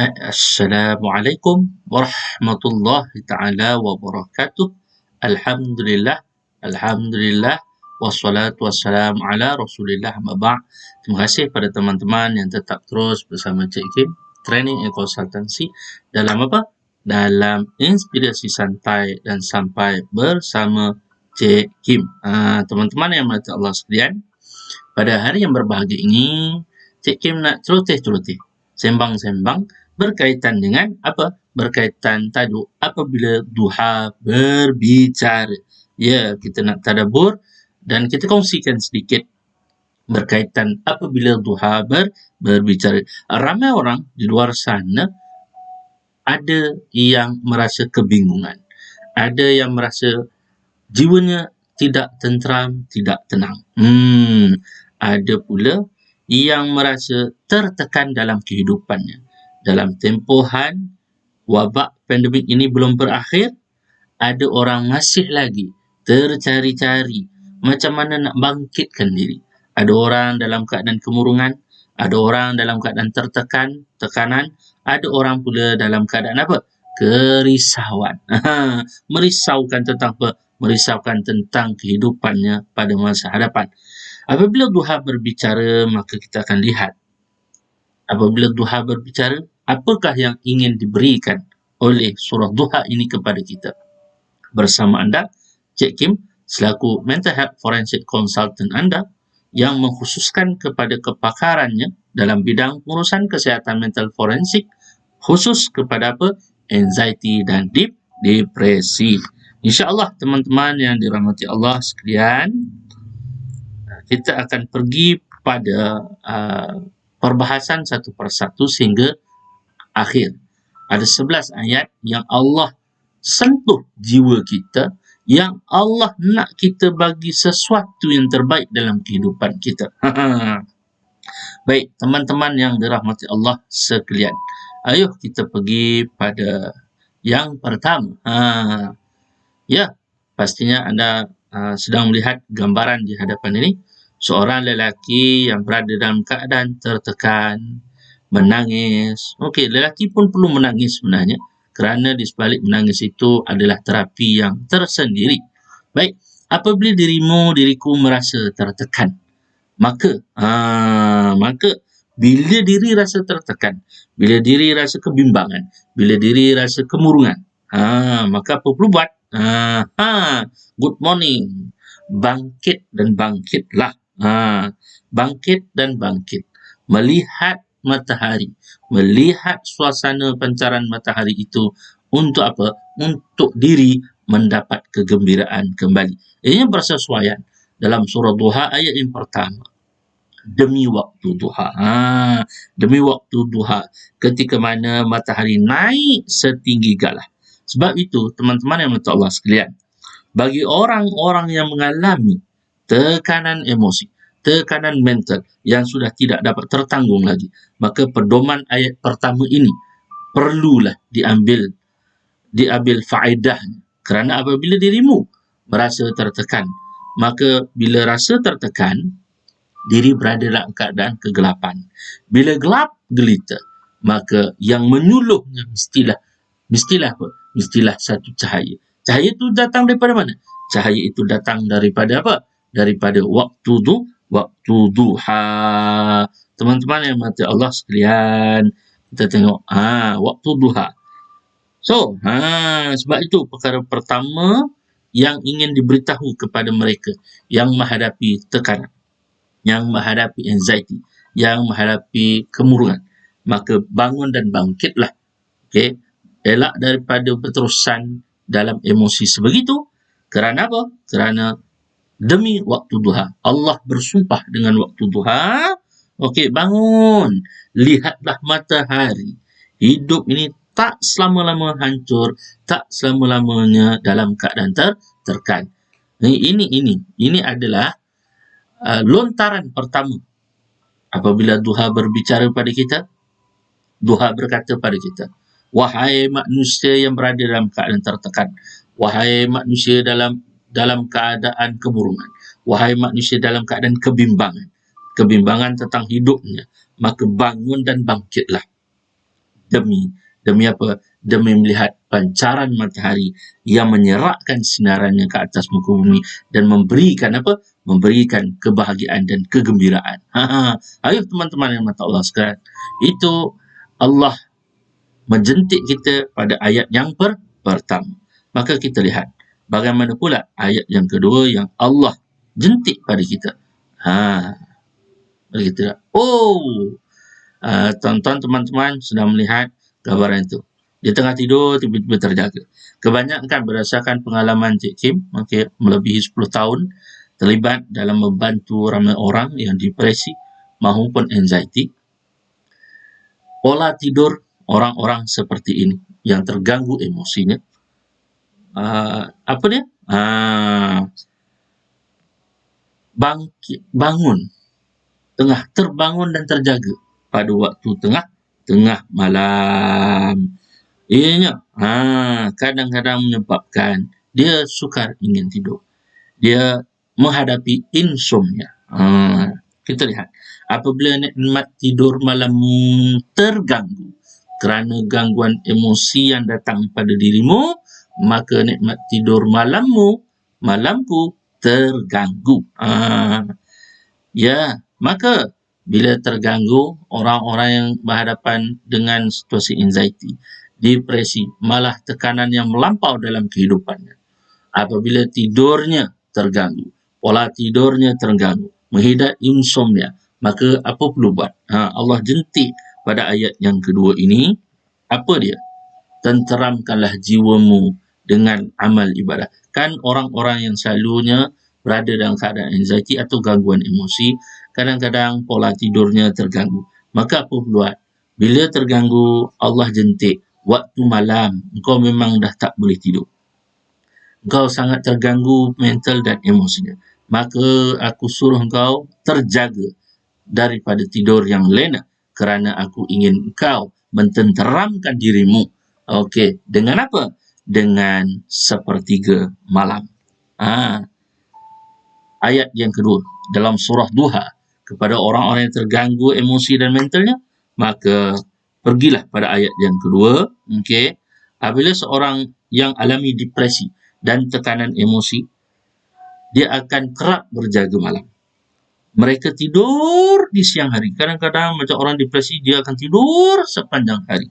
Assalamualaikum warahmatullahi taala wabarakatuh. Alhamdulillah, alhamdulillah, wassalatu wassalamu ala Rasulillah amma ba'. Terima kasih pada teman-teman yang tetap terus bersama Cik Kim Training and Consultancy dalam apa? Dalam inspirasi santai dan sampai bersama Cik Kim. Teman-teman yang mati Allah sekalian, pada hari yang berbahagia ini, Cik Kim nak celoteh-celoteh, sembang-sembang berkaitan dengan apa? Berkaitan tajuk apabila duha berbicara. Ya, kita nak tadabbur dan kita kongsikan sedikit berkaitan apabila duha berbicara. Ramai orang di luar sana ada yang merasa kebingungan. Ada yang merasa jiwanya tidak tenteram, tidak tenang. Ada pula yang merasa tertekan dalam kehidupannya. Dalam tempohan wabak pandemik ini belum berakhir, ada orang masih lagi tercari-cari macam mana nak bangkitkan diri. Ada orang dalam keadaan kemurungan, ada orang dalam keadaan tekanan, ada orang pula dalam keadaan apa? Kerisauan. Merisaukan tentang apa? Merisaukan tentang kehidupannya pada masa hadapan. Apabila duha berbicara, maka kita akan lihat apabila duha berbicara, apakah yang ingin diberikan oleh surah duha ini kepada kita. Bersama anda, Cik Kim, selaku Mental Health Forensic Consultant anda yang mengkhususkan kepada kepakarannya dalam bidang pengurusan kesihatan mental forensik, khusus kepada apa? Anxiety dan depresi. InsyaAllah teman-teman yang dirahmati Allah sekalian, kita akan pergi pada perbahasan satu persatu sehingga akhir. Ada 11 ayat yang Allah sentuh jiwa kita, yang Allah nak kita bagi sesuatu yang terbaik dalam kehidupan kita. Baik, teman-teman yang dirahmati Allah sekalian, ayo kita pergi pada yang pertama. Ya, pastinya anda sedang melihat gambaran di hadapan ini. Seorang lelaki yang berada dalam keadaan tertekan, menangis. Okey, lelaki pun perlu menangis sebenarnya, kerana di sebalik menangis itu adalah terapi yang tersendiri. Baik, apabila diriku merasa tertekan, maka bila diri rasa tertekan, bila diri rasa kebimbangan, bila diri rasa kemurungan, maka apa perlu buat? Good morning. Bangkit dan bangkitlah. Bangkit dan bangkit. Melihat matahari, melihat suasana pancaran matahari itu untuk apa? Untuk diri mendapat kegembiraan kembali. Ini bersesuaian dalam surah Duha ayat yang pertama. Demi waktu duha. Demi waktu duha, ketika mana matahari naik setinggi galah. Sebab itu, teman-teman yang Allah sekalian, bagi orang-orang yang mengalami tekanan emosi, tekanan mental yang sudah tidak dapat tertanggung lagi, maka pedoman ayat pertama ini perlulah diambil faedahnya. Kerana apabila dirimu merasa tertekan, maka bila rasa tertekan, diri berada dalam keadaan kegelapan. Bila gelap gelita, maka yang menyuluhnya mestilah apa? Mestilah satu cahaya. Cahaya itu datang daripada mana? Cahaya itu datang daripada apa? Daripada waktu duha. Teman-teman yang mati Allah sekalian, kita tengok waktu duha. So, sebab itu perkara pertama yang ingin diberitahu kepada mereka yang menghadapi tekanan, yang menghadapi anxiety, yang menghadapi kemurungan, maka bangun dan bangkitlah. Okey, elak daripada berterusan dalam emosi sebegitu. Kerana apa? Kerana demi waktu duha. Allah bersumpah dengan waktu duha. Okey, bangun. Lihatlah matahari. Hidup ini tak selama-lama hancur, tak selama-lamanya dalam keadaan tertekan. Ini adalah lontaran pertama. Apabila duha berbicara pada kita, duha berkata pada kita, wahai manusia yang berada dalam keadaan tertekan, wahai manusia dalam keadaan kemurungan, wahai manusia dalam keadaan kebimbangan tentang hidupnya, maka bangun dan bangkitlah. Demi apa? Demi melihat pancaran matahari yang menyerakkan sinarannya ke atas muka bumi dan memberikan apa? Memberikan kebahagiaan dan kegembiraan. Ayo teman-teman yang mata Allah sekalian. Itu Allah menjentik kita pada ayat yang pertama. Maka kita lihat bagaimana pula ayat yang kedua yang Allah jentik pada kita. Kita lihat. Tuan-tuan, teman-teman sedang melihat gambaran itu. Dia tengah tidur, tiba-tiba terjaga. Kebanyakan berdasarkan pengalaman Cik Kim, melebihi 10 tahun, terlibat dalam membantu ramai orang yang depresi maupun anxiety. Pola tidur orang-orang seperti ini, yang terganggu emosinya, bangun, tengah terbangun dan terjaga pada waktu tengah malam. Ianya kadang-kadang menyebabkan dia sukar ingin tidur. Dia menghadapi insomnia. Kita lihat, apabila nikmat tidur malammu terganggu kerana gangguan emosi yang datang pada dirimu, maka nikmat tidur malamku terganggu. Maka bila terganggu, orang-orang yang berhadapan dengan situasi anxiety, depresi, malah tekanan yang melampau dalam kehidupannya. Apabila tidurnya terganggu, pola tidurnya terganggu, menghidap insomnia, maka apa perlu buat? Allah jentik pada ayat yang kedua ini, apa dia? Tenteramkanlah jiwamu dengan amal ibadah. Kan orang-orang yang selalunya berada dalam keadaan anxiety atau gangguan emosi, kadang-kadang pola tidurnya terganggu. Maka apa buat? Bila terganggu, Allah jentik, waktu malam engkau memang dah tak boleh tidur. Engkau sangat terganggu mental dan emosinya. Maka aku suruh engkau terjaga daripada tidur yang lena, kerana aku ingin engkau mententeramkan dirimu. Dengan apa? Dengan sepertiga malam. Ayat yang kedua dalam surah Duha, kepada orang-orang yang terganggu emosi dan mentalnya, maka pergilah pada ayat yang kedua. Apabila seorang yang alami depresi dan tekanan emosi, dia akan kerap berjaga malam. Mereka tidur di siang hari. Kadang-kadang macam orang depresi, dia akan tidur sepanjang hari,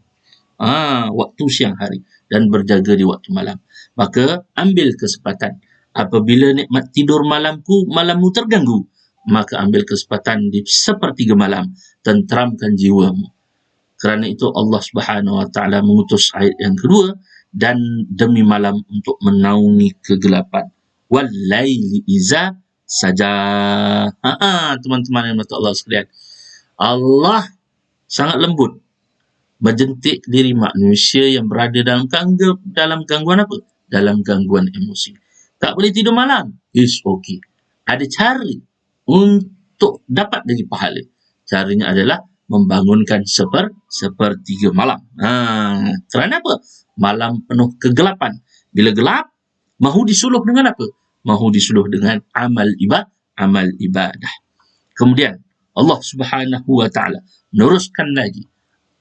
waktu siang hari, dan berjaga di waktu malam. Maka ambil kesempatan. Apabila nikmat tidur malammu terganggu, maka ambil kesempatan di sepertiga malam, tenteramkan jiwamu. Kerana itu Allah Subhanahu Wa Taala mengutus ayat yang kedua, dan demi malam untuk menaungi kegelapan. Wal-laili iza saja. Teman-teman yang mata Allah sekalian, Allah sangat lembut menjentik diri manusia yang berada dalam gangguan apa? Dalam gangguan emosi. Tak boleh tidur malam? It's okay. Ada cara untuk dapat lagi pahala. Caranya adalah membangunkan sepertiga malam. Kerana apa? Malam penuh kegelapan. Bila gelap, mahu disuluh dengan apa? Mahu disuluh dengan amal ibadah. Kemudian Allah Subhanahu Wa Taala meneruskan lagi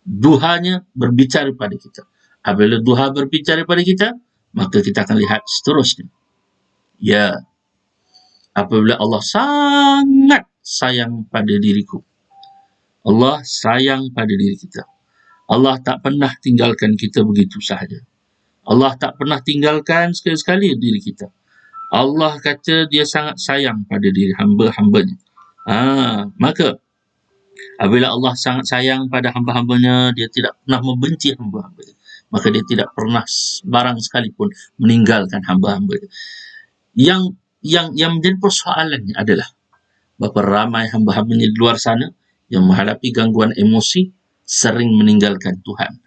duhanya berbicara pada kita. Apabila duha berbicara pada kita, maka kita akan lihat seterusnya. Apabila Allah sangat sayang pada diriku, Allah sayang pada diri kita. Allah tak pernah tinggalkan kita begitu sahaja. Allah tak pernah tinggalkan sekali-sekali diri kita. Allah kata dia sangat sayang pada diri hamba-hambanya. Maka apabila Allah sangat sayang pada hamba-hambanya, dia tidak pernah membenci hamba-hambanya. Maka dia tidak pernah barang sekalipun meninggalkan hamba-hambanya. Yang menjadi persoalannya adalah berapa ramai hamba-hambanya di luar sana yang menghadapi gangguan emosi, sering meninggalkan Tuhan.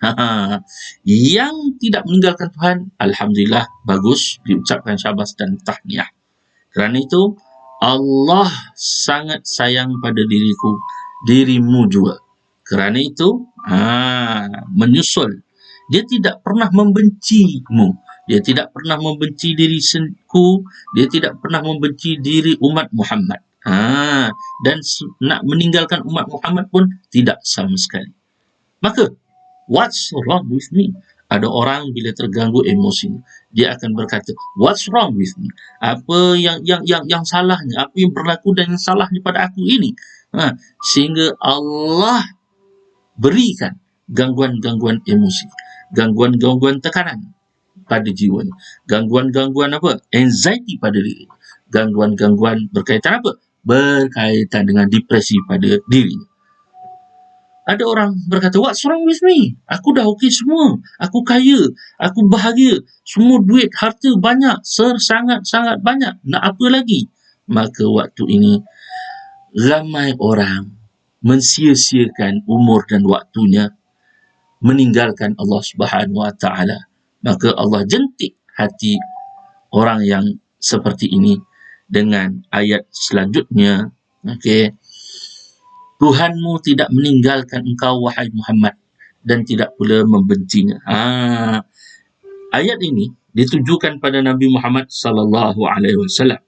Yang tidak meninggalkan Tuhan, alhamdulillah, bagus, diucapkan syabas dan tahniah. Kerana itu Allah sangat sayang pada dirimu juga. Kerana itu menyusul. Dia tidak pernah membencimu. Dia tidak pernah membenci diriku. Dia tidak pernah membenci diri umat Muhammad. Dan nak meninggalkan umat Muhammad pun tidak sama sekali. Maka What's wrong with me? Ada orang bila terganggu emosinya, dia akan berkata, what's wrong with me? Apa yang salahnya? Apa yang berlaku dan yang salahnya pada aku ini? Sehingga Allah berikan gangguan-gangguan emosi, gangguan-gangguan tekanan pada jiwanya, gangguan-gangguan apa? Anxiety pada diri, gangguan-gangguan berkaitan apa? Berkaitan dengan depresi pada dirinya. Ada orang berkata, what's wrong with me? Aku dah okey semua. Aku kaya. Aku bahagia. Semua duit, harta banyak. Sangat-sangat banyak. Nak apa lagi? Maka waktu ini, ramai orang mensia-siakan umur dan waktunya, meninggalkan Allah Subhanahu Wa Taala. Maka Allah jentik hati orang yang seperti ini dengan ayat selanjutnya. Okey. Tuhanmu tidak meninggalkan engkau, wahai Muhammad, dan tidak pula membencinya. Ayat ini ditujukan pada Nabi Muhammad sallallahu alaihi wasallam.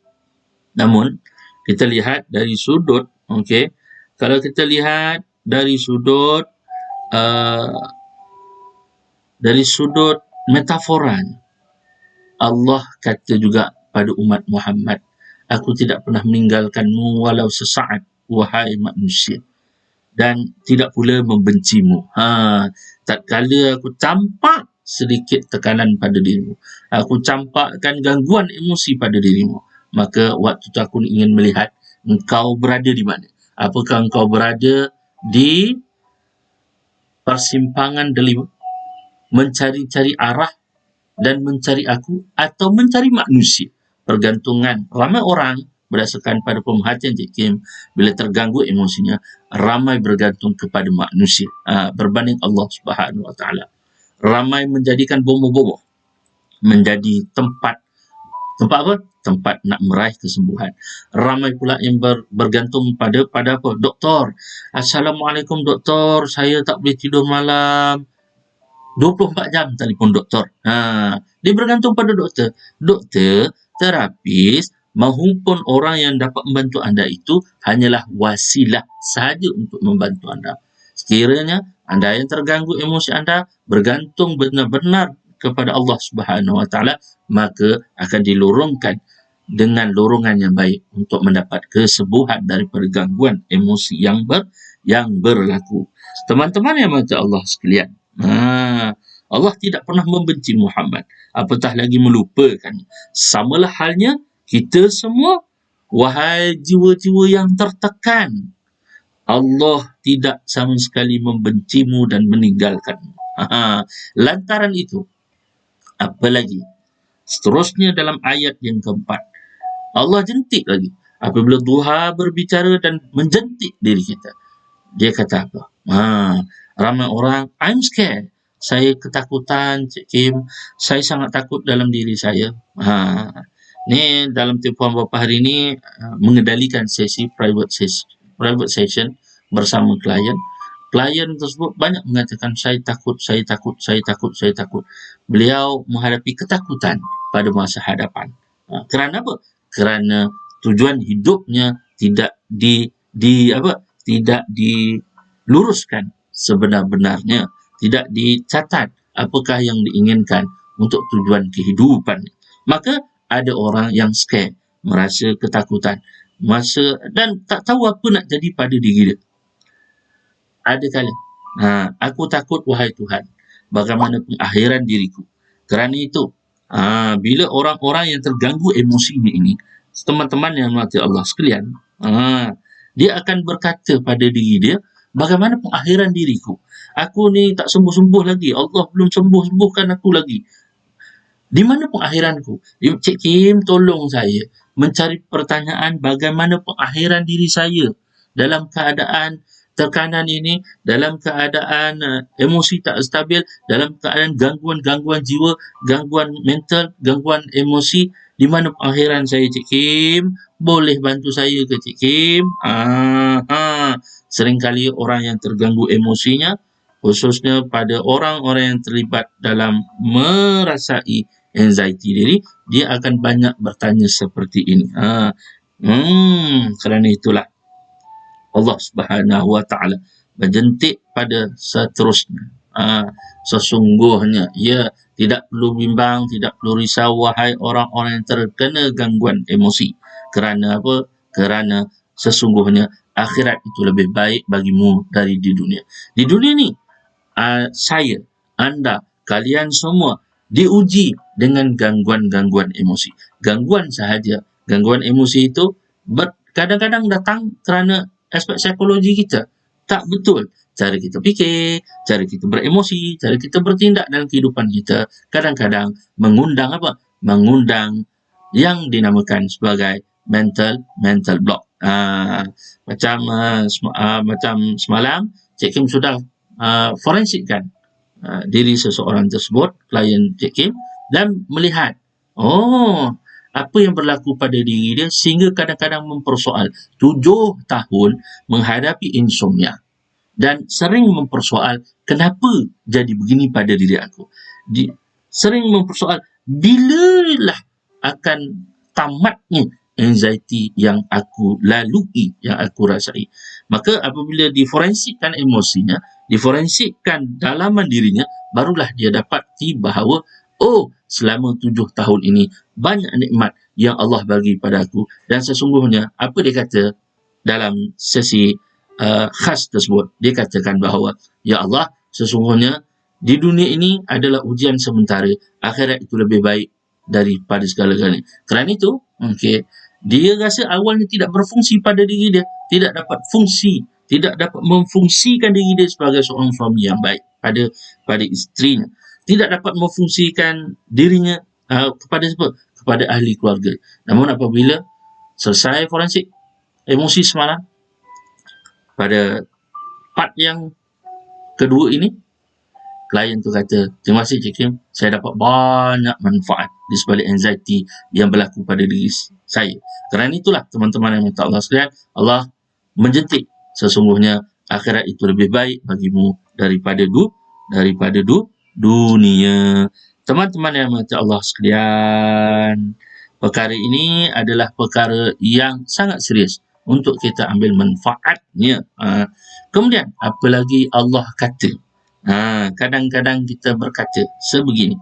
Namun kita lihat dari sudut, okey, kalau kita lihat dari sudut metaforanya, Allah kata juga pada umat Muhammad, aku tidak pernah meninggalkanmu walau sesaat, wahai manusia, dan tidak pula membencimu. Tatkala aku campak sedikit tekanan pada dirimu, aku campakkan gangguan emosi pada dirimu, maka waktu itu aku ingin melihat engkau berada di mana. Apakah engkau berada di persimpangan delima, mencari-cari arah dan mencari aku, atau mencari manusia? Pergantungan ramai orang berdasarkan pada pemerhatian Cik Kim, bila terganggu emosinya, ramai bergantung kepada manusia berbanding Allah Subhanahu Wa Taala. Ramai menjadikan bomoh-bomoh menjadi tempat apa? Tempat nak meraih kesembuhan. Ramai pula yang bergantung pada apa? Doktor. Assalamualaikum doktor, saya tak boleh tidur malam. 24 jam telefon doktor. Dia bergantung pada doktor. Doktor, terapis, mahupun orang yang dapat membantu anda itu hanyalah wasilah sahaja untuk membantu anda. Sekiranya anda yang terganggu emosi anda bergantung benar-benar kepada Allah Subhanahu Wa Taala, maka akan dilorongkan dengan lorongan yang baik untuk mendapat kesembuhan daripada gangguan emosi yang berlaku. Teman-teman yang mata Allah sekalian, Allah tidak pernah membenci Muhammad, apatah lagi melupakan. Samalah halnya kita semua, wahai jiwa-jiwa yang tertekan, Allah tidak sama sekali membencimu dan meninggalkanmu. Lantaran itu, apalagi seterusnya dalam ayat yang keempat, Allah jentik lagi apabila Tuhan berbicara dan menjentik diri kita. Dia kata apa? Ramai orang, I'm scared. Saya ketakutan, Cik Kim. Saya sangat takut dalam diri saya. Ni dalam tempohan beberapa hari ni mengendalikan sesi private session bersama klien. Klien tersebut banyak mengatakan saya takut. Beliau menghadapi ketakutan pada masa hadapan. Kerana apa? Kerana tujuan hidupnya tidak tidak diluruskan sebenar-benarnya, tidak dicatat apakah yang diinginkan untuk tujuan kehidupan. Maka ada orang yang scare, merasa ketakutan, dan tak tahu apa nak jadi pada diri dia. Ada kala, aku takut wahai Tuhan, bagaimana pengakhiran diriku. Kerana itu, bila orang-orang yang terganggu emosinya ini, teman-teman yang mati Allah sekalian, dia akan berkata pada diri dia, bagaimana pengakhiran diriku? Aku ni tak sembuh-sembuh lagi. Allah belum sembuh-sembuhkan aku lagi. Di mana pengakhiranku? Cik Kim, tolong saya mencari pertanyaan bagaimana pengakhiran diri saya dalam keadaan tekanan ini, dalam keadaan emosi tak stabil, dalam keadaan gangguan-gangguan jiwa, gangguan mental, gangguan emosi. Di mana pengakhiran saya, Cik Kim? Boleh bantu saya ke, Cik Kim? Seringkali orang yang terganggu emosinya, khususnya pada orang-orang yang terlibat dalam merasai anxiety diri, dia akan banyak bertanya seperti ini. Kerana itulah Allah Subhanahu Wa Taala menjentik pada seterusnya. Sesungguhnya ia tidak perlu bimbang, tidak perlu risau wahai orang-orang yang terkena gangguan emosi. Kerana apa? Kerana sesungguhnya akhirat itu lebih baik bagimu dari di dunia. Di dunia ni, saya, anda, kalian semua diuji dengan gangguan-gangguan emosi. Gangguan sahaja. Gangguan emosi itu kadang-kadang datang kerana aspek psikologi kita tak betul. Cara kita fikir, cara kita beremosi, cara kita bertindak dalam kehidupan kita kadang-kadang mengundang apa? Mengundang yang dinamakan sebagai mental block. Macam semalam Cik Kim sudah forensikkan diri seseorang tersebut, klien Cik Kim, dan melihat apa yang berlaku pada diri dia sehingga kadang-kadang mempersoal 7 tahun menghadapi insomnia dan sering mempersoal kenapa jadi begini pada diri aku. Sering mempersoal bilalah akan tamatnya anxiety yang aku lalui, yang aku rasai. Maka apabila diforensikkan emosinya, diforensikkan dalaman dirinya, barulah dia dapati bahawa selama 7 tahun ini banyak nikmat yang Allah bagi pada aku, dan sesungguhnya apa dia kata dalam sesi khas tersebut, dia katakan bahawa ya Allah, sesungguhnya di dunia ini adalah ujian sementara, akhirat itu lebih baik daripada segala-galanya. Kerana itu, dia rasa awalnya tidak berfungsi pada diri dia, tidak dapat memfungsikan diri dia sebagai seorang suami yang baik pada isterinya, tidak dapat memfungsikan dirinya kepada siapa? Kepada ahli keluarga. Namun apabila selesai forensik emosi semalam, pada part yang kedua ini, klien tu kata, terima kasih Cik Kim, saya dapat banyak manfaat di sebalik anxiety yang berlaku pada diri saya. Kerana itulah teman-teman yang minta Allah sekalian, Allah menjentik sesungguhnya akhirat itu lebih baik bagimu daripada dunia. Teman-teman yang minta Allah sekalian, perkara ini adalah perkara yang sangat serius untuk kita ambil manfaatnya. Kemudian apalagi Allah kata, kadang-kadang kita berkata sebegini,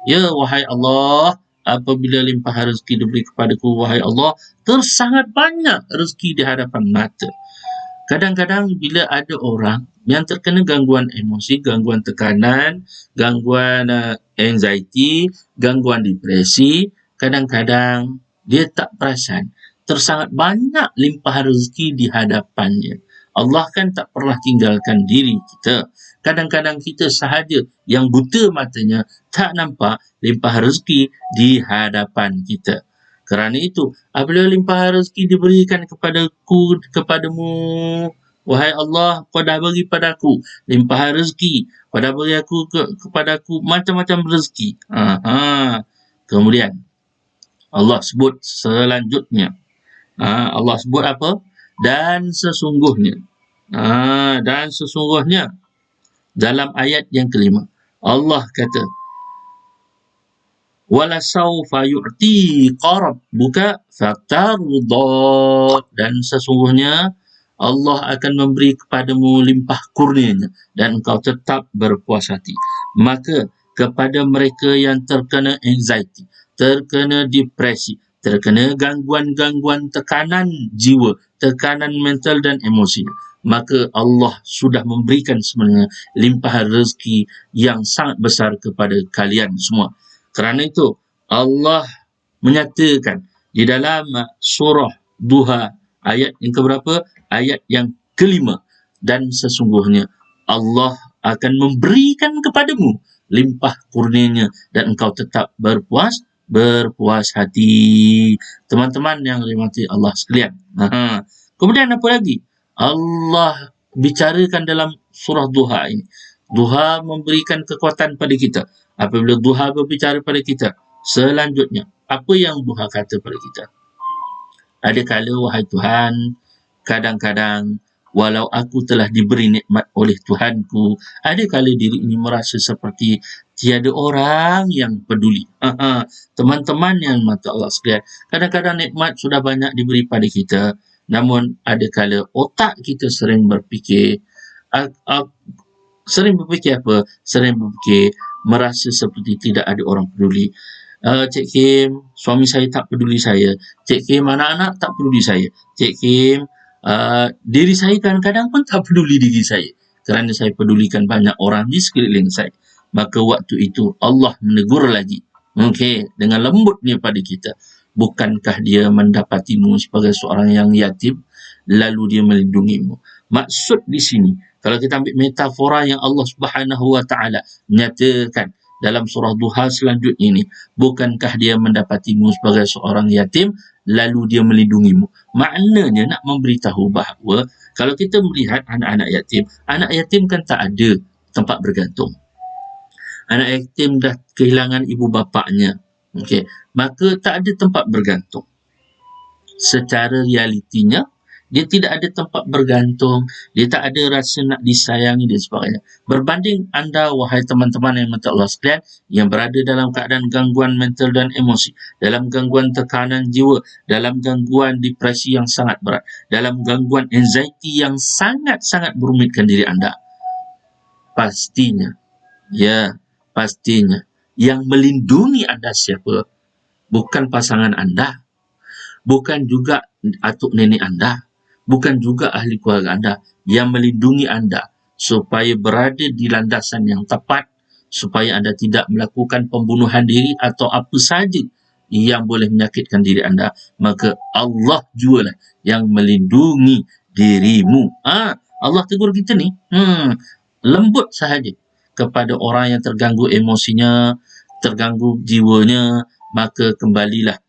ya wahai Allah, apabila limpahan rezeki diberi kepadaku, wahai Allah, tersangat banyak rezeki di hadapan mata. Kadang-kadang bila ada orang yang terkena gangguan emosi, gangguan tekanan, gangguan anxiety, gangguan depresi, kadang-kadang dia tak perasan tersangat banyak limpahan rezeki di hadapannya. Allah kan tak pernah tinggalkan diri kita. Kadang-kadang kita sahaja yang buta matanya tak nampak limpahan rezeki di hadapan kita. Kerana itu, apabila limpahan rezeki diberikan kepadamu, wahai Allah, kau dah bagi padaku limpahan rezeki, kau dah beri kepadaku macam-macam rezeki. Kemudian Allah sebut selanjutnya, Allah sebut apa? Dan sesungguhnya dalam ayat yang kelima, Allah kata, walasawfa yu'tika rabbuka fatarda, dan sesungguhnya Allah akan memberi kepadamu limpah kurnianya dan engkau tetap berpuas hati. Maka kepada mereka yang terkena anxiety, terkena depresi, terkena gangguan-gangguan tekanan jiwa, tekanan mental dan emosi, maka Allah sudah memberikan sebenarnya limpahan rezeki yang sangat besar kepada kalian semua. Kerana itu Allah menyatakan di dalam surah Duha ayat yang keberapa? Ayat yang kelima, dan sesungguhnya Allah akan memberikan kepadamu limpah kurnianya dan engkau tetap berpuas hati. Teman-teman yang dirahmati Allah sekalian. Kemudian apa lagi? Allah bicarakan dalam surah Duha ini. Duha memberikan kekuatan pada kita. Apabila Duha berbicara pada kita, selanjutnya, apa yang Duha kata pada kita? Adakala, wahai Tuhan, kadang-kadang walau aku telah diberi nikmat oleh Tuhanku, adakala diri ini merasa seperti tiada orang yang peduli. Teman-teman yang mata Allah sekalian, kadang-kadang nikmat sudah banyak diberi pada kita, namun adakala otak kita sering berfikir, Sering berfikir apa? Sering berfikir merasa seperti tidak ada orang peduli. Cik Kim, suami saya tak peduli saya. Cik Kim, anak-anak tak peduli saya. Cik Kim, diri saya kadang-kadang pun tak peduli diri saya. Kerana saya pedulikan banyak orang di sekeliling saya. Maka waktu itu Allah menegur lagi. Okey, dengan lembutnya pada kita. Bukankah dia mendapatimu sebagai seorang yang yatim, lalu dia melindungimu? Maksud di sini, kalau kita ambil metafora yang Allah Subhanahu Wa Taala nyatakan dalam surah Duha selanjutnya ini, bukankah dia mendapatimu sebagai seorang yatim lalu dia melindungimu? Maknanya nak memberitahu bahawa kalau kita melihat anak yatim kan tak ada tempat bergantung. Anak yatim dah kehilangan ibu bapaknya. Okey, maka tak ada tempat bergantung. Secara realitinya, dia tidak ada tempat bergantung, dia tak ada rasa nak disayangi dan sebagainya. Berbanding anda, wahai teman-teman yang mati Allah sekalian, yang berada dalam keadaan gangguan mental dan emosi, dalam gangguan tekanan jiwa, dalam gangguan depresi yang sangat berat, dalam gangguan anxiety yang sangat-sangat merumitkan diri anda. Pastinya, pastinya, yang melindungi anda siapa? Bukan pasangan anda, bukan juga atuk nenek anda, bukan juga ahli keluarga anda. Yang melindungi anda supaya berada di landasan yang tepat, supaya anda tidak melakukan pembunuhan diri atau apa sahaja yang boleh menyakitkan diri anda, maka Allah jugalah yang melindungi dirimu. Allah tegur kita ni lembut sahaja kepada orang yang terganggu emosinya, terganggu jiwanya, maka kembalilah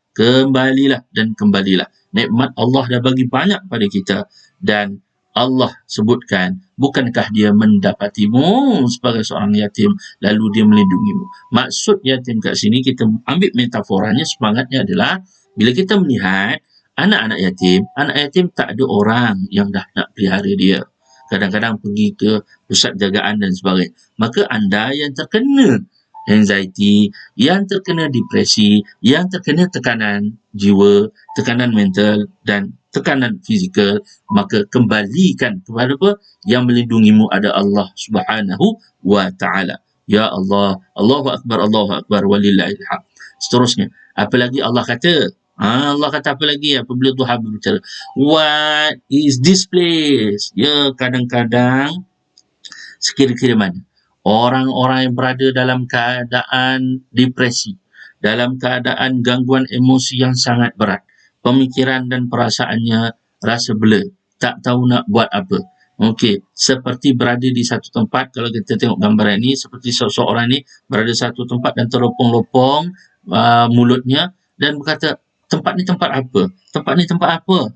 dan kembalilah. Nikmat Allah dah bagi banyak pada kita, dan Allah sebutkan, bukankah dia mendapatimu sebagai seorang yatim lalu dia melindungimu. Maksud yatim kat sini, kita ambil metaforanya, semangatnya adalah bila kita melihat anak yatim tak ada orang yang dah nak pelihara dia. Kadang-kadang pergi ke pusat jagaan dan sebagainya. Maka anda yang terkena anxiety, yang terkena depresi, yang terkena tekanan jiwa, tekanan mental dan tekanan fizikal, maka kembalikan kepada apa? Yang melindungimu ada Allah Subhanahu Wa Taala. Ya Allah, Allahu Akbar, walillahilhamd. Seterusnya, apalagi Allah kata? Allah kata apa lagi apabila Tuhan berbicara? What is this place? Ya, kadang-kadang sekira-kira mana orang-orang yang berada dalam keadaan depresi, dalam keadaan gangguan emosi yang sangat berat, pemikiran dan perasaannya rasa blur, tak tahu nak buat apa. Okey, seperti berada di satu tempat. Kalau kita tengok gambaran ini, seperti seseorang ni berada di satu tempat dan terlopong-lopong mulutnya dan berkata, tempat ni tempat apa? Tempat ni tempat apa?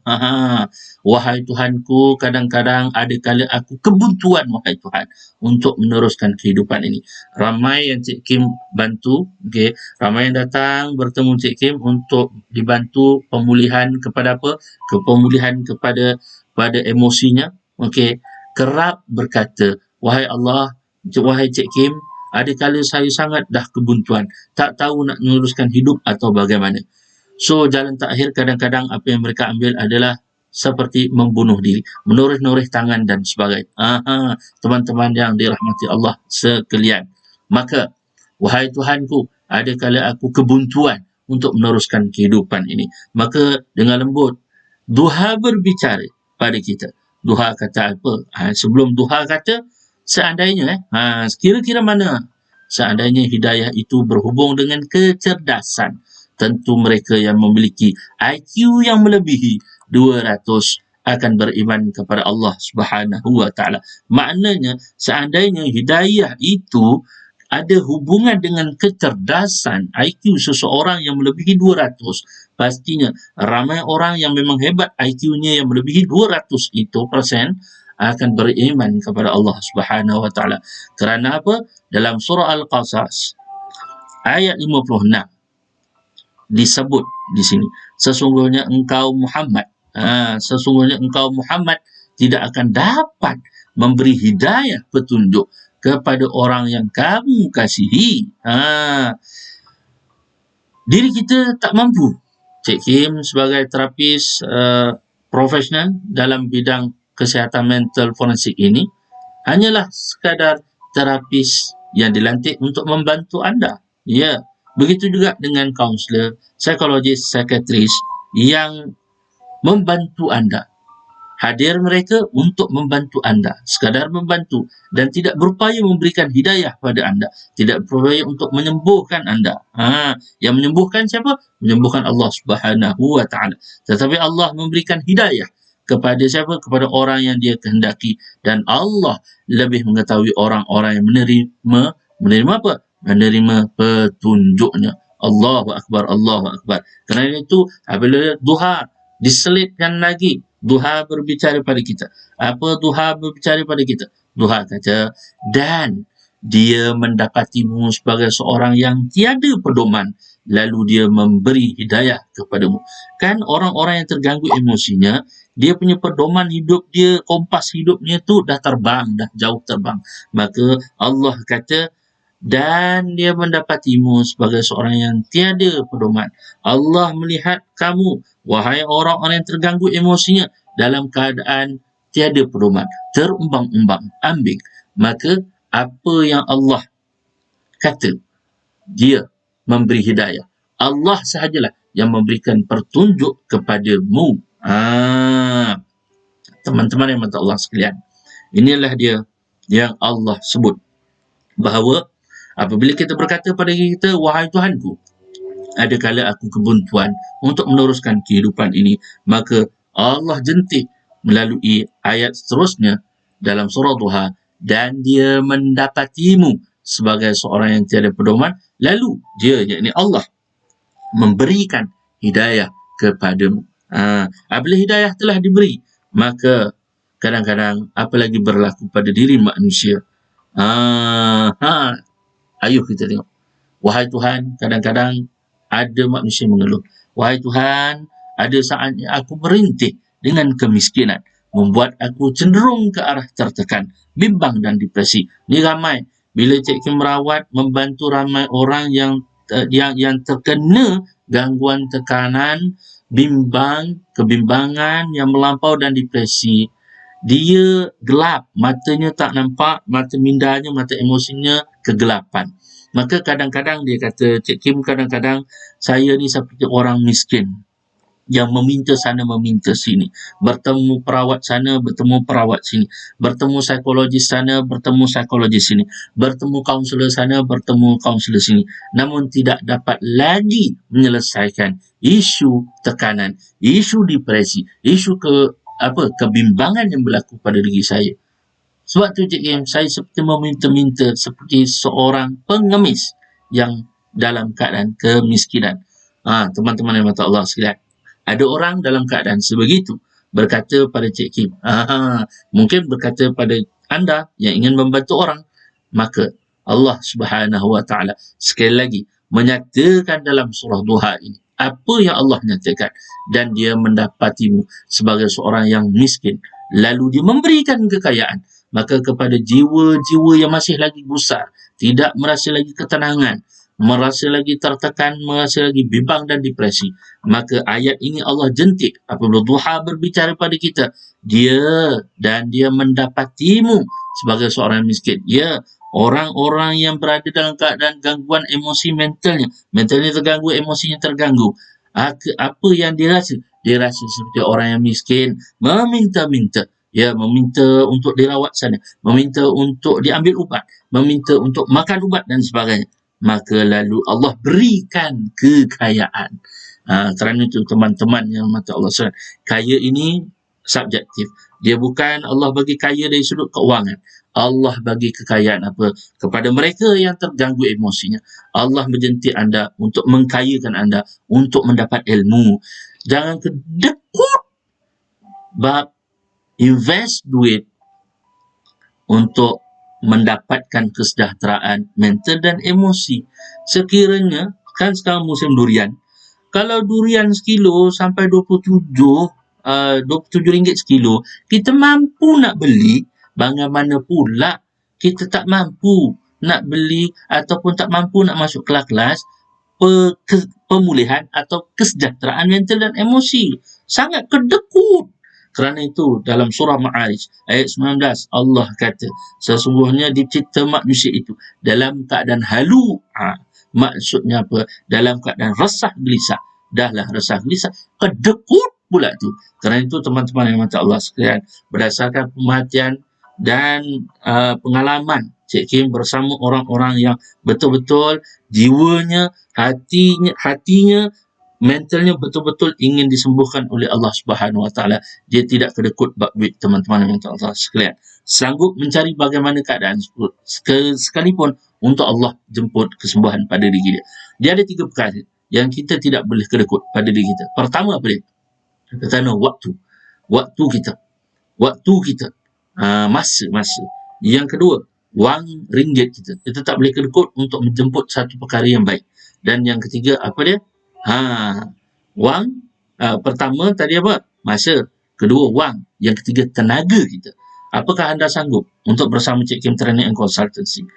Wahai Tuhanku, kadang-kadang ada kala aku kebuntuan, wahai Tuhan, untuk meneruskan kehidupan ini. Ramai yang Cik Kim bantu, okey. Ramai yang datang bertemu Cik Kim untuk dibantu pemulihan kepada apa? Pemulihan kepada emosinya. Okey. Kerap berkata, wahai Allah, wahai Cik Kim, ada kala saya sangat dah kebuntuan, tak tahu nak meneruskan hidup atau bagaimana. So, jalan terakhir kadang-kadang apa yang mereka ambil adalah seperti membunuh diri, menoreh-noreh tangan dan sebagainya. Teman-teman yang dirahmati Allah sekalian. Maka, wahai Tuhanku, ada kala aku kebuntuan untuk meneruskan kehidupan ini. Maka dengan lembut, Duha berbicara pada kita. Duha kata apa? Sebelum Duha kata, seandainya, kira-kira mana? Seandainya hidayah itu berhubung dengan kecerdasan, tentu mereka yang memiliki IQ yang melebihi 200 akan beriman kepada Allah Subhanahu Wa Taala. Maknanya, seandainya hidayah itu ada hubungan dengan kecerdasan IQ seseorang yang melebihi 200, pastinya ramai orang yang memang hebat IQ-nya yang melebihi 200 itu persen akan beriman kepada Allah Subhanahu Wa Taala. Kerana apa? Dalam surah Al-Qasas ayat 56 disebut di sini, sesungguhnya engkau Muhammad tidak akan dapat memberi hidayah petunjuk kepada orang yang kamu kasihi. Diri kita tak mampu. Cik Kim sebagai terapis profesional dalam bidang kesihatan mental forensik ini hanyalah sekadar terapis yang dilantik untuk membantu anda. Ya, begitu juga dengan kaunselor, psikologis, psikiatris yang membantu anda. Hadir mereka untuk membantu anda, sekadar membantu dan tidak berupaya memberikan hidayah pada anda, tidak berupaya untuk menyembuhkan anda. Yang menyembuhkan siapa? Menyembuhkan Allah Subhanahu wa taala. Tetapi Allah memberikan hidayah kepada siapa? Kepada orang yang dia kehendaki, dan Allah lebih mengetahui orang-orang yang menerima apa? Menerima petunjuknya. Allahu akbar, Allahu akbar. Kerana itu apabila duha diselitkan lagi, duha berbicara pada kita. Apa duha berbicara pada kita? Duha kata, dan dia mendapatimu sebagai seorang yang tiada pedoman, lalu dia memberi hidayah kepadamu. Kan orang-orang yang terganggu emosinya, dia punya pedoman hidup dia, kompas hidupnya tu dah terbang, dah jauh terbang. Maka Allah kata, dan dia mendapatimu sebagai seorang yang tiada pedoman. Allah melihat kamu, wahai orang-orang yang terganggu emosinya, dalam keadaan tiada pedoman, terumbang-umbang, ambing. Maka apa yang Allah kata, dia memberi hidayah. Allah sahajalah yang memberikan petunjuk kepadamu. Teman-teman yang mata Allah sekalian, inilah dia yang Allah sebut bahawa apabila kita berkata pada diri kita, wahai Tuhanku, ada kala aku kebuntuan untuk meneruskan kehidupan ini, maka Allah jentik melalui ayat seterusnya dalam surah Duha, dan dia mendapatimu sebagai seorang yang tiada pedoman, lalu dia, yakni Allah, memberikan hidayah kepadamu. Apabila hidayah telah diberi, maka kadang-kadang apa lagi berlaku pada diri manusia? Ayuh kita tengok. Wahai Tuhan, kadang-kadang ada manusia mengeluh, wahai Tuhan, ada saatnya aku merintih dengan kemiskinan, membuat aku cenderung ke arah tertekan, bimbang dan depresi. Ni ramai. Bila Cik Kim merawat, membantu ramai orang yang terkena gangguan tekanan, bimbang, kebimbangan yang melampau dan depresi. Dia gelap, matanya tak nampak, mata mindanya, mata emosinya kegelapan. Maka kadang-kadang dia kata, Cik Kim, kadang-kadang saya ni seperti orang miskin yang meminta sana, meminta sini. Bertemu perawat sana, bertemu perawat sini. Bertemu psikologis sana, bertemu psikologis sini. Bertemu kaunselor sana, bertemu kaunselor sini. Namun tidak dapat lagi menyelesaikan isu tekanan, isu depresi, isu kebimbangan yang berlaku pada diri saya. Sebab tu Cik Kim, saya seperti meminta-minta seperti seorang pengemis yang dalam keadaan kemiskinan. Teman-teman yang mata Allah sekalian, ada orang dalam keadaan sebegitu berkata pada Cik Kim, mungkin berkata pada anda yang ingin membantu orang. Maka Allah Subhanahu wa taala sekali lagi menyatakan dalam surah Duha ini apa yang Allah nyatakan, dan dia mendapatimu sebagai seorang yang miskin, lalu dia memberikan kekayaan. Maka kepada jiwa-jiwa yang masih lagi gusar, tidak merasa lagi ketenangan, merasa lagi tertekan, merasa lagi bimbang dan depresi, maka ayat ini Allah jentik apabila Duha berbicara pada kita, dan dia mendapatimu sebagai seorang miskin. Ya, orang-orang yang berada dalam keadaan gangguan emosi mentalnya terganggu, emosinya terganggu. Apa yang dia rasa? Dia rasa seperti orang yang miskin, meminta-minta. Ya, meminta untuk dirawat sana, meminta untuk diambil ubat, meminta untuk makan ubat dan sebagainya. Maka lalu Allah berikan kekayaan. Kerana itu teman-teman yang mata Allah sekalian, kaya ini subjektif. Dia bukan Allah bagi kaya dari sudut keuangan. Allah bagi kekayaan apa? Kepada mereka yang terganggu emosinya. Allah menjentik anda untuk mengkayakan anda, untuk mendapat ilmu. Jangan kedekut bab invest duit untuk mendapatkan kesejahteraan mental dan emosi. Sekiranya, kan sekarang musim durian, kalau durian sekilo sampai 27 RM27 sekilo, kita mampu nak beli, bagaimana pula kita tak mampu nak beli ataupun tak mampu nak masuk kelas-kelas pemulihan atau kesejahteraan mental dan emosi. Sangat kedekut. Kerana itu dalam surah Ma'arij ayat 19 Allah kata sesungguhnya dicipta manusia itu dalam keadaan halu. Maksudnya apa? Dalam keadaan resah gelisah. Dahlah resah gelisah, kedekut pula tu. Kerana itu teman-teman yang mata Allah sekalian, berdasarkan pemerhatian dan pengalaman Cik Kim bersama orang-orang yang betul-betul jiwanya, hatinya, mentalnya betul-betul ingin disembuhkan oleh Allah Subhanahu Wa Taala. Dia tidak kedekut bab duit, teman-teman yang Allah sekalian. Sanggup mencari bagaimana keadaan sekalipun untuk Allah jemput kesembuhan pada diri dia. Dia ada 3 perkara yang kita tidak boleh kedekut pada diri kita. Pertama apa dia? Pertama waktu. Waktu kita. Masa. Yang kedua, wang ringgit kita. Kita tak boleh kedekut untuk menjemput satu perkara yang baik. Dan yang ketiga, apa dia? Wang. Pertama tadi apa? Masa. Kedua, wang. Yang ketiga, tenaga kita. Apakah anda sanggup untuk bersama Cik Kim Training and Consultancy?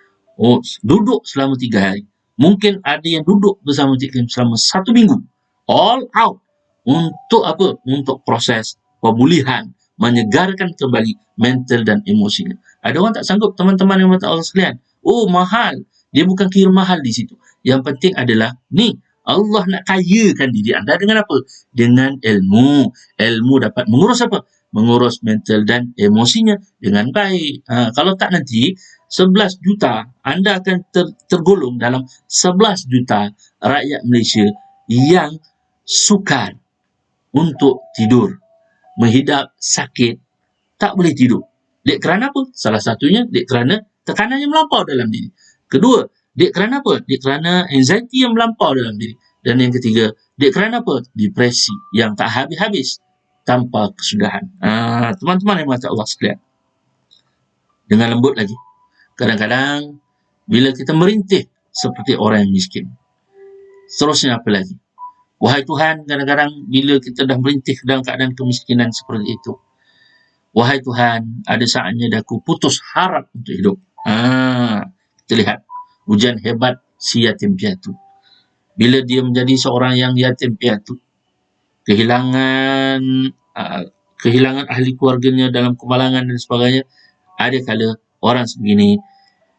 Duduk selama 3 hari. Mungkin ada yang duduk bersama Cik Kim selama 1 minggu. All out. Untuk apa? Untuk proses pemulihan, menyegarkan kembali mental dan emosinya. Ada orang tak sanggup, teman-teman yang mata Allah sekalian. Mahal. Dia bukan kira mahal di situ. Yang penting adalah, ni, Allah nak kayakan diri anda dengan apa? Dengan ilmu. Ilmu dapat mengurus apa? Mengurus mental dan emosinya dengan baik. Kalau tak nanti, 11 juta, anda akan tergolong dalam 11 juta rakyat Malaysia yang sukar untuk tidur, menghidap sakit, tak boleh tidur. Dek kerana apa? Salah satunya dek kerana tekanan yang melampau dalam diri. Kedua, dek kerana apa? Dek kerana anxiety yang melampau dalam diri. Dan yang ketiga, dek kerana apa? Depresi yang tak habis-habis tanpa kesudahan. Teman-teman yang mata Allah sekalian, dengan lembut lagi, kadang-kadang bila kita merintih seperti orang yang miskin, seterusnya apa lagi? Wahai Tuhan, kadang-kadang bila kita dah merintih dalam keadaan kemiskinan seperti itu, wahai Tuhan, ada saatnya dah aku putus harap untuk hidup. Kita lihat ujian hebat si yatim piatu. Bila dia menjadi seorang yang yatim piatu, kehilangan ahli keluarganya dalam kemalangan dan sebagainya, ada kala orang sebegini,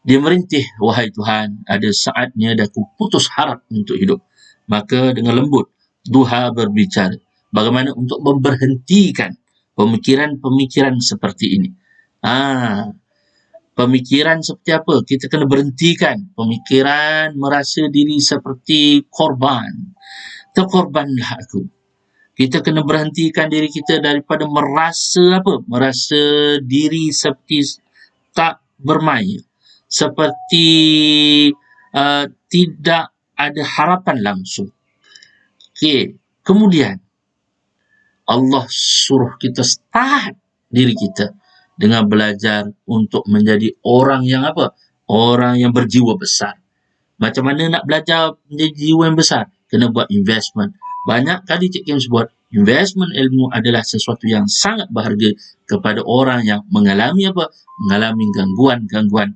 dia merintih, wahai Tuhan, ada saatnya dah aku putus harap untuk hidup. Maka dengan lembut, duha berbicara. Bagaimana untuk memberhentikan pemikiran-pemikiran seperti ini. Pemikiran seperti apa? Kita kena berhentikan. Pemikiran merasa diri seperti korban. Terkorbanlah aku. Kita kena berhentikan diri kita daripada merasa apa? Merasa diri seperti tak bermaya. Seperti tidak ada harapan langsung. Okey. Kemudian, Allah suruh kita start diri kita dengan belajar untuk menjadi orang yang apa? Orang yang berjiwa besar. Macam mana nak belajar menjadi jiwa yang besar? Kena buat investment. Banyak kali Cik Kim sebut, investment ilmu adalah sesuatu yang sangat berharga kepada orang yang mengalami apa? Mengalami gangguan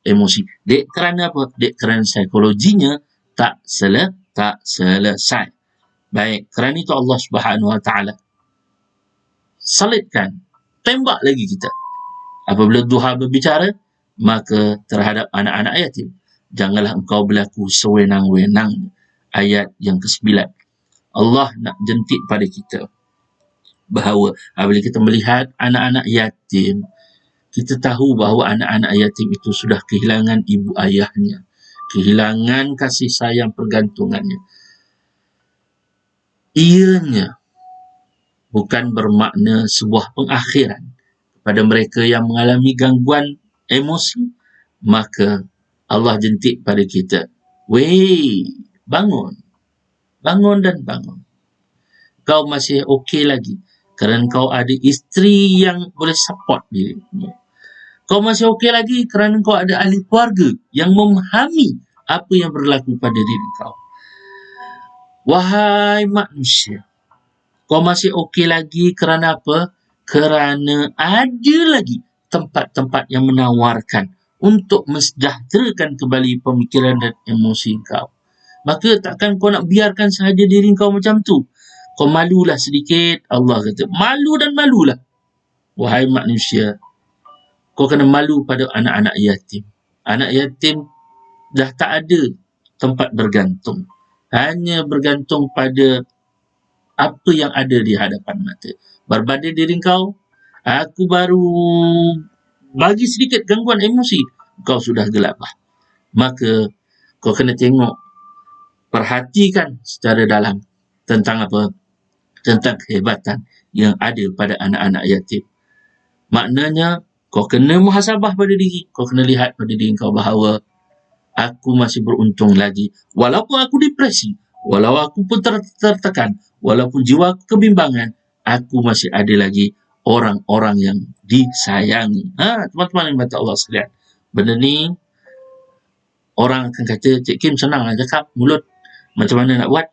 emosi. Dek kerana apa? Dek kerana psikologinya tak selesai. Baik, kerana itu Allah Subhanahu Wa Taala salitkan, tembak lagi kita. Apabila duha berbicara, maka terhadap anak-anak yatim, janganlah engkau berlaku sewenang-wenang. Ayat yang ke-9. Allah nak jentik pada kita bahawa apabila kita melihat anak-anak yatim, kita tahu bahawa anak-anak yatim itu sudah kehilangan ibu ayahnya, kehilangan kasih sayang pergantungannya. Ianya bukan bermakna sebuah pengakhiran kepada mereka yang mengalami gangguan emosi. Maka Allah jentik pada kita, bangun dan bangun. Kau masih okey lagi kerana kau ada isteri yang boleh support dirimu. Kau masih okey lagi kerana kau ada ahli keluarga yang memahami apa yang berlaku pada diri kau. Wahai manusia, kau masih okey lagi kerana apa? Kerana ada lagi tempat-tempat yang menawarkan untuk mensejahterakan kembali pemikiran dan emosi kau. Maka takkan kau nak biarkan sahaja diri kau macam tu. Kau malulah sedikit. Allah kata, malu dan malulah. Wahai manusia, kau kena malu pada anak-anak yatim. Anak yatim dah tak ada tempat bergantung. Hanya bergantung pada apa yang ada di hadapan mata. Berbanding diri kau, aku baru bagi sedikit gangguan emosi, kau sudah gelabah. Maka kau kena tengok, perhatikan secara dalam tentang apa? Tentang kehebatan yang ada pada anak-anak yatim. Maknanya, kau kena muhasabah pada diri. Kau kena lihat pada diri kau bahawa aku masih beruntung lagi. Walaupun aku depresi, walau aku pun tertekan, walaupun jiwa aku kebimbangan, aku masih ada lagi orang-orang yang disayangi. Teman-teman yang mata Allah sekalian. Benda ni, orang akan kata, Cik Kim senang lah cakap, mulut. Macam mana nak buat?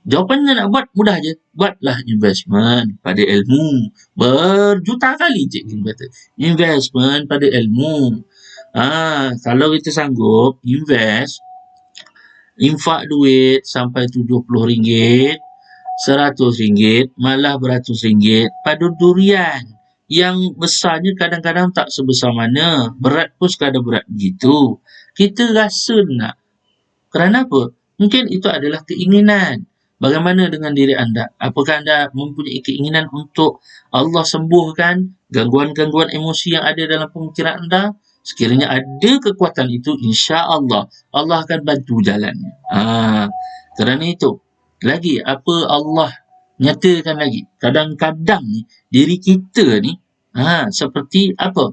Jawapannya nak buat mudah je. Buatlah investment pada ilmu. Berjuta kali Cik Kim kata. Investment pada ilmu. Kalau kita sanggup invest, infak duit sampai RM70, RM100, malah beratus-ringgit pada durian. Yang besarnya kadang-kadang tak sebesar mana. Berat pun sekadar berat begitu. Kita rasa nak. Kerana apa? Mungkin itu adalah keinginan. Bagaimana dengan diri anda? Apakah anda mempunyai keinginan untuk Allah sembuhkan gangguan-gangguan emosi yang ada dalam pemikiran anda? Sekiranya ada kekuatan itu, insya-Allah Allah akan bantu jalannya. Kerana itu, lagi apa Allah nyatakan lagi? Kadang-kadang ni diri kita ni seperti apa?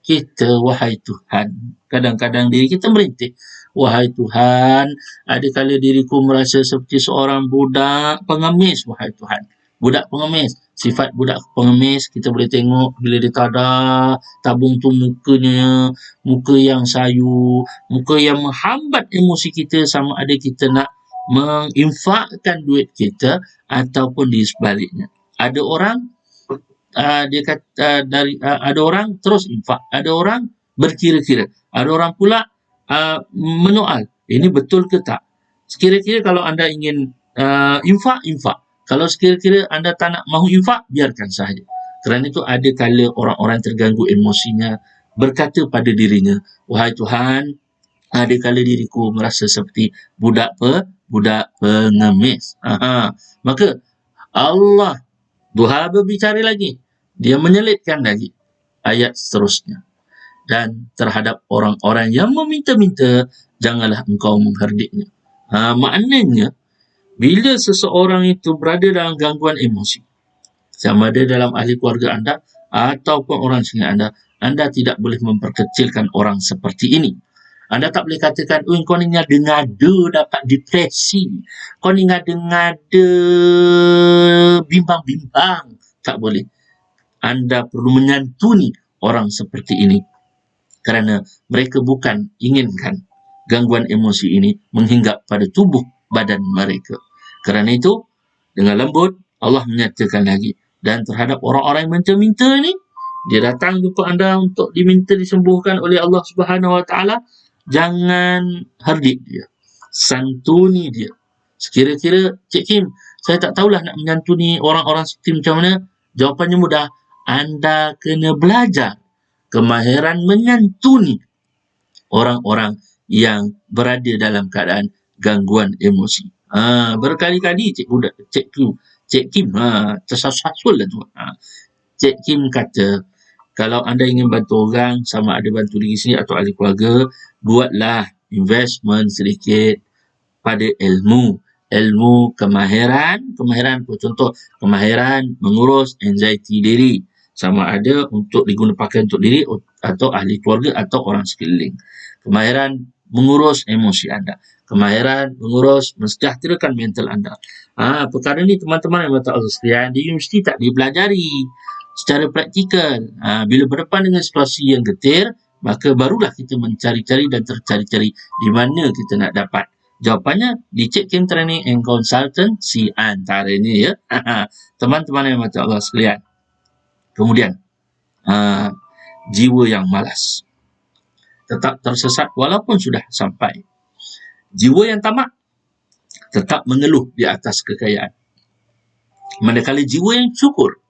Kita, wahai Tuhan, kadang-kadang diri kita merintih. Wahai Tuhan, adakala diriku merasa seperti seorang budak pengemis, wahai Tuhan. Budak pengemis, sifat budak pengemis kita boleh tengok bila dia tadar, tabung tu mukanya, muka yang sayu, muka yang menghambat emosi kita sama ada kita nak menginfakkan duit kita ataupun di sebaliknya. Ada orang dia kata ada orang terus infak, ada orang berkira-kira, ada orang pula menyoal, ini betul ke tak? Sekira-kira kalau anda ingin infak. Kalau sekira-kira anda tak nak mahu infak, biarkan sahaja. Kerana itu ada kala orang-orang terganggu emosinya berkata pada dirinya, wahai Tuhan, ada kala diriku merasa seperti budak pengemis. Maka Allah Tuhan berbicara lagi. Dia menyelitkan lagi ayat seterusnya. Dan terhadap orang-orang yang meminta-minta, janganlah engkau mengherdiknya. Maknanya, bila seseorang itu berada dalam gangguan emosi, sama ada dalam ahli keluarga anda ataupun orang sekitar anda tidak boleh memperkecilkan orang seperti ini. Anda tak boleh katakan, kau ni ngada-ngada dapat depresi. Kau ni ngada-ngada bimbang-bimbang. Tak boleh. Anda perlu menyantuni orang seperti ini. Kerana mereka bukan inginkan gangguan emosi ini menghinggap pada tubuh badan mereka. Kerana itu, dengan lembut, Allah menyatakan lagi. Dan terhadap orang-orang yang minta-minta ni, dia datang jumpa anda untuk diminta disembuhkan oleh Allah Subhanahu Wa Taala, jangan herdik dia. Santuni dia. Sekira-kira, Cik Kim, saya tak tahulah nak menyantuni orang-orang seperti macam mana. Jawapannya mudah. Anda kena belajar kemahiran menyantuni orang-orang yang berada dalam keadaan gangguan emosi. Berkali-kali Cik Kim tersasul lah tu. Cik Kim kata, kalau anda ingin bantu orang, sama ada bantu diri sendiri atau ahli keluarga, buatlah investment sedikit pada ilmu. Ilmu kemahiran contoh, kemahiran mengurus anxiety diri. Sama ada untuk digunakan untuk diri atau ahli keluarga atau orang sekeliling. Kemahiran mengurus emosi anda. Kemahiran mengurus mensejahterakan mental anda. Perkara ni teman-teman yang mata Allah sekalian, di universiti tak dipelajari secara praktikal. Bila berdepan dengan situasi yang getir, maka barulah kita mencari-cari dan tercari-cari di mana kita nak dapat. Jawapannya di Cik Kim Training and Consultancy antaranya ya. Teman-teman yang mata Allah sekalian. Kemudian, jiwa yang malas. Tetap tersesat walaupun sudah sampai. Jiwa yang tamak tetap mengeluh di atas kekayaan. Manakala jiwa yang syukur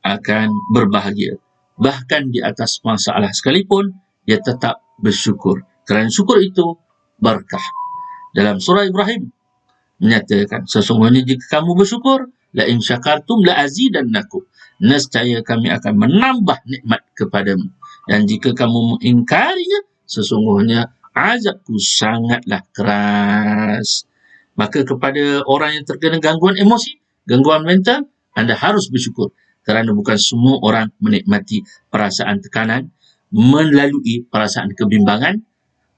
akan berbahagia. Bahkan di atas masalah sekalipun, dia tetap bersyukur. Kerana syukur itu berkah. Dalam surah Ibrahim menyatakan, sesungguhnya jika kamu bersyukur, la in syakartum la azidannakum. Nescaya kami akan menambah nikmat kepadamu. Dan jika kamu mengingkarinya, sesungguhnya azabku sangatlah keras. Maka kepada orang yang terkena gangguan emosi, gangguan mental, anda harus bersyukur. Kerana bukan semua orang menikmati perasaan tekanan, melalui perasaan kebimbangan,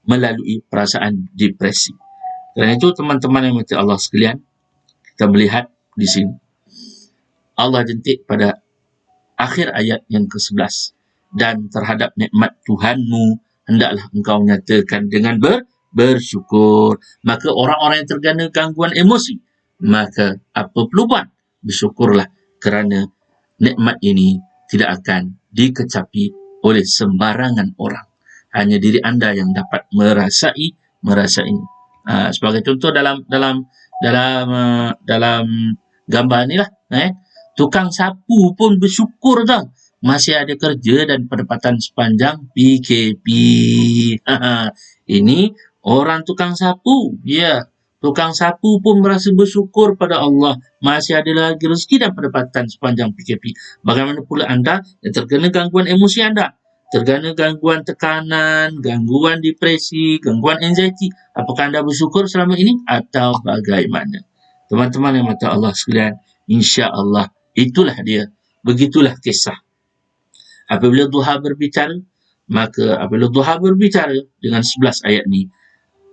melalui perasaan depresi. Kerana itu teman-teman yang mati Allah sekalian, kita melihat di sini. Allah jentik pada akhir ayat yang ke-11. Dan terhadap nikmat Tuhanmu, hendaklah engkau nyatakan dengan bersyukur. Maka orang-orang yang terkena gangguan emosi, maka apa perlu buat? Bersyukurlah, kerana nikmat ini tidak akan dikecapi oleh sembarangan orang. Hanya diri anda yang dapat merasainya. Sebagai contoh dalam gambar ni lah, tukang sapu pun bersyukur tau, masih ada kerja dan pendapatan sepanjang PKP. Ini orang tukang sapu, ya. Tukang sapu pun merasa bersyukur pada Allah, masih ada lagi rezeki dan pendapatan sepanjang PKP. Bagaimana pula anda yang terkena gangguan emosi anda, terkena gangguan tekanan, gangguan depresi, gangguan anxiety? Apakah anda bersyukur selama ini atau bagaimana? Teman-teman yang mata Allah sekalian, insya-Allah itulah dia. Begitulah kisah. Apabila Duha berbicara, maka apabila Duha berbicara dengan 11 ayat ni,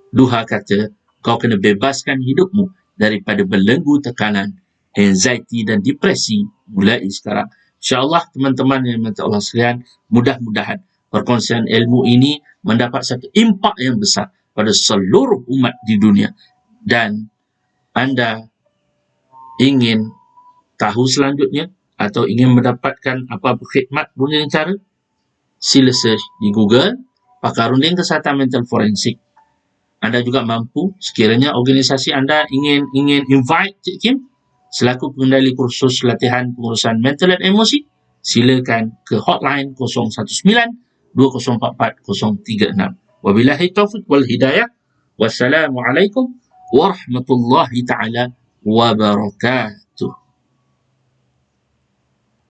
Duha kata, kau kena bebaskan hidupmu daripada belenggu tekanan, anxiety dan depresi mulai sekarang. InsyaAllah teman-teman yang mata Allah sekalian, mudah-mudahan perkongsian ilmu ini mendapat satu impak yang besar pada seluruh umat di dunia. Dan anda ingin tahu selanjutnya atau ingin mendapatkan apa khidmat punya cara, sila search di Google pakar runding kesihatan mental forensik. Anda juga mampu, sekiranya organisasi anda ingin invite Cik Kim selaku pengendali kursus latihan pengurusan mental dan emosi, silakan ke hotline 019-2044-036. Wabillahi taufiq wal hidayah. Wassalamualaikum warahmatullahi ta'ala wabarakatuh.